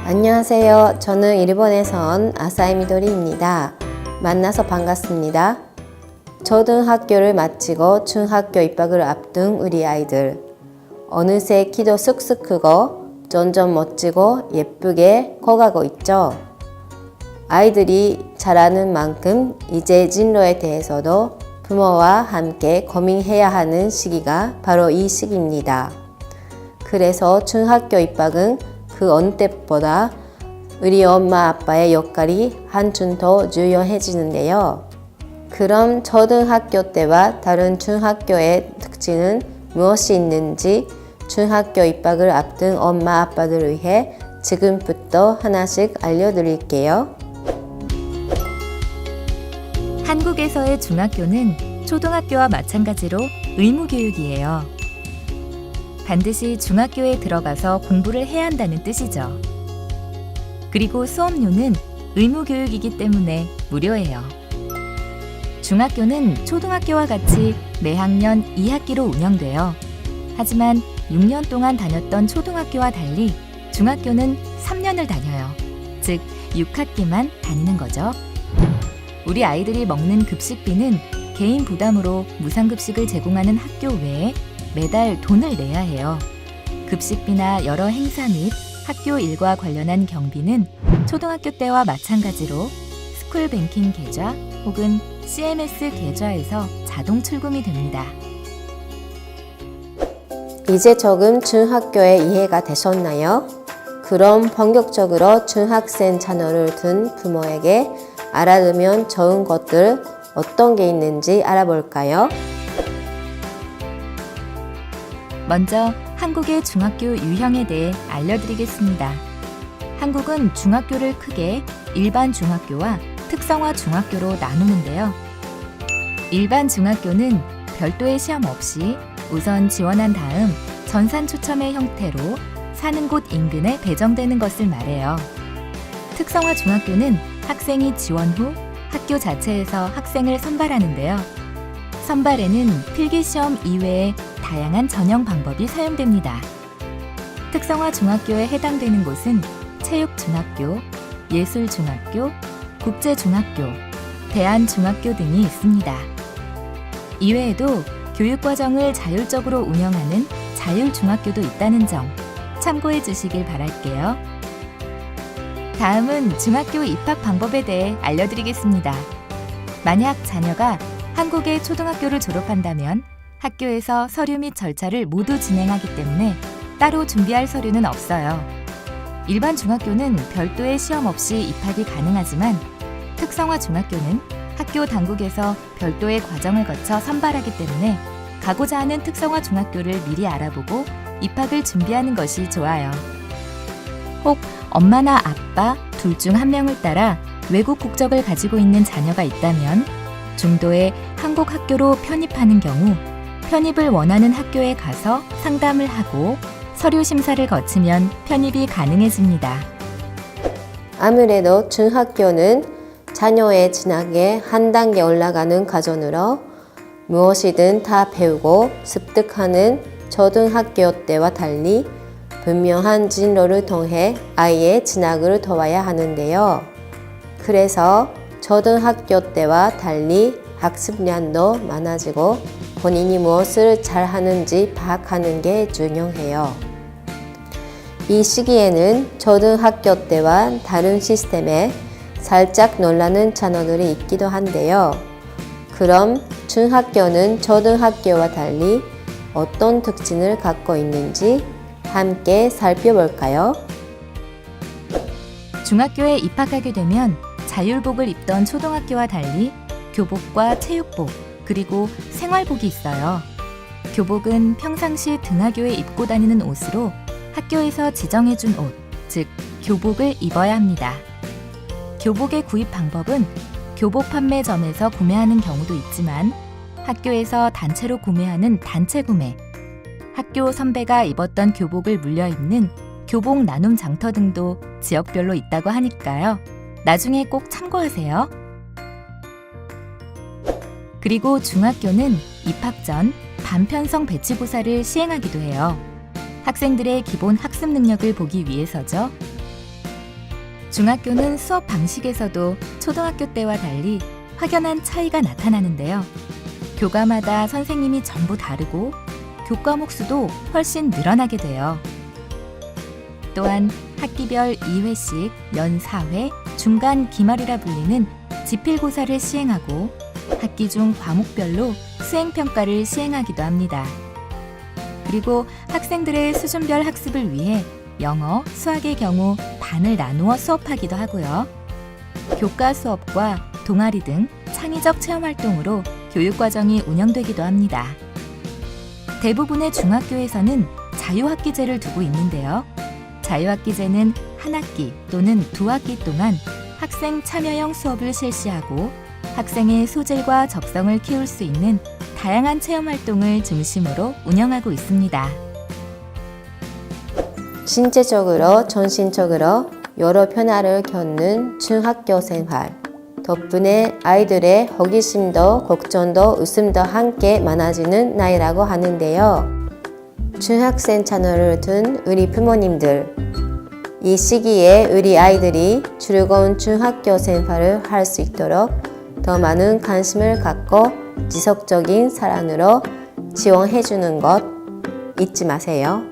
안녕하세요. 저는 일본에서 온 아사히 미도리입니다. 만나서 반갑습니다. 초등학교를 마치고 중학교 입학을 앞둔 우리 아이들. 어느새 키도 쑥쑥 크고 점점 멋지고 예쁘게 커가고 있죠. 아이들이 자라는 만큼 이제 진로에 대해서도 부모와 함께 고민해야 하는 시기가 바로 이 시기입니다. 그래서 중학교 입학은 그 어느 때보다 우리 엄마 아빠의 역할이 한층 더 중요해지는데요. 그럼 초등학교 때와 다른 중학교의 특징은 무엇이 있는지 중학교 입학을 앞둔 엄마 아빠들을 위해 지금부터 하나씩 알려드릴게요. 한국에서의 중학교는 초등학교와 마찬가지로 의무교육이에요. 반드시 중학교에 들어가서 공부를 해야 한다는 뜻이죠. 그리고 수업료는 의무교육이기 때문에 무료예요. 중학교는 초등학교와 같이 매학년 2학기로 운영돼요. 하지만 6년 동안 다녔던 초등학교와 달리 중학교는 3년을 다녀요. 즉 6학기만 다니는 거죠. 우리 아이들이 먹는 급식비는 개인 부담으로 무상급식을 제공하는 학교 외에 매달 돈을 내야 해요. 급식비나 여러 행사 및 학교 일과 관련한 경비는 초등학교 때와 마찬가지로 스쿨뱅킹 계좌 혹은 CMS 계좌에서 자동 출금이 됩니다. 이제 조금 중학교에 이해가 되셨나요? 그럼 본격적으로 중학생 자녀를 둔 부모에게 알아두면 좋은 것들 어떤 게 있는지 알아볼까요? 먼저 한국의 중학교 유형에 대해 알려드리겠습니다. 한국은 중학교를 크게 일반 중학교와 특성화 중학교로 나누는데요. 일반 중학교는 별도의 시험 없이 우선 지원한 다음 전산 초점의 형태로 사는 곳 인근에 배정되는 것을 말해요. 특성화 중학교는 학생이 지원 후 학교 자체에서 학생을 선발하는데요. 선발에는 필기시험 이외에 다양한 전형 방법이 사용됩니다. 특성화 중학교에 해당되는 곳은 체육중학교, 예술중학교, 국제중학교, 대한중학교 등이 있습니다. 이외에도 교육과정을 자율적으로 운영하는 자율중학교도 있다는 점 참고해 주시길 바랄게요. 다음은 중학교 입학 방법에 대해 알려드리겠습니다. 만약 자녀가 한국의 초등학교를 졸업한다면 학교에서 서류 및 절차를 모두 진행하기 때문에 따로 준비할 서류는 없어요. 일반 중학교는 별도의 시험 없이 입학이 가능하지만 특성화 중학교는 학교 당국에서 별도의 과정을 거쳐 선발하기 때문에 가고자 하는 특성화 중학교를 미리 알아보고 입학을 준비하는 것이 좋아요. 혹 엄마나 아빠 둘 중 한 명을 따라 외국 국적을 가지고 있는 자녀가 있다면 중도에 한국 학교로 편입하는 경우 편입을 원하는 학교에 가서 상담을 하고 서류 심사를 거치면 편입이 가능해집니다. 아무래도 중학교는 자녀의 진학에 한 단계 올라가는 과정으로 무엇이든 다 배우고 습득하는 초등학교 때와 달리 분명한 진로를 통해 아이의 진학을 도와야 하는데요. 그래서 초등학교 때와 달리 학습량도 많아지고 본인이 무엇을 잘하는지 파악하는 게 중요해요. 이 시기에는 초등학교 때와 다른 시스템에 살짝 놀라는 자녀들이 있기도 한데요. 그럼 중학교는 초등학교와 달리 어떤 특징을 갖고 있는지 함께 살펴볼까요? 중학교에 입학하게 되면 자율복을 입던 초등학교와 달리 교복과 체육복, 그리고 생활복이 있어요. 교복은 평상시 등하교에 입고 다니는 옷으로 학교에서 지정해준 옷, 즉 교복을 입어야 합니다. 교복의 구입 방법은 교복 판매점에서 구매하는 경우도 있지만 학교에서 단체로 구매하는 단체 구매, 학교 선배가 입었던 교복을 물려 입는 교복 나눔 장터 등도 지역별로 있다고 하니까요. 나중에 꼭 참고하세요. 그리고 중학교는 입학 전 반편성 배치고사를 시행하기도 해요. 학생들의 기본 학습 능력을 보기 위해서죠. 중학교는 수업 방식에서도 초등학교 때와 달리 확연한 차이가 나타나는데요. 교과마다 선생님이 전부 다르고 교과목 수도 훨씬 늘어나게 돼요. 또한 학기별 2회씩 연 4회, 중간 기말이라 불리는 지필고사를 시행하고 학기 중 과목별로 수행평가를 시행하기도 합니다. 그리고 학생들의 수준별 학습을 위해 영어, 수학의 경우 반을 나누어 수업하기도 하고요. 교과 수업과 동아리 등 창의적 체험활동으로 교육과정이 운영되기도 합니다. 대부분의 중학교에서는 자유학기제를 두고 있는데요. 자유학기제는 한 학기 또는 두 학기 동안 학생 참여형 수업을 실시하고 학생의 소질과 적성을 키울 수 있는 다양한 체험활동을 중심으로 운영하고 있습니다. 신체적으로, 정신적으로 여러 변화를 겪는 중학교 생활. 덕분에 아이들의 호기심도 걱정도 웃음도 함께 많아지는 나이라고 하는데요. 중학생 자녀를 둔 우리 부모님들, 이 시기에 우리 아이들이 즐거운 중학교 생활을 할 수 있도록 더 많은 관심을 갖고 지속적인 사랑으로 지원해 주는 것 잊지 마세요.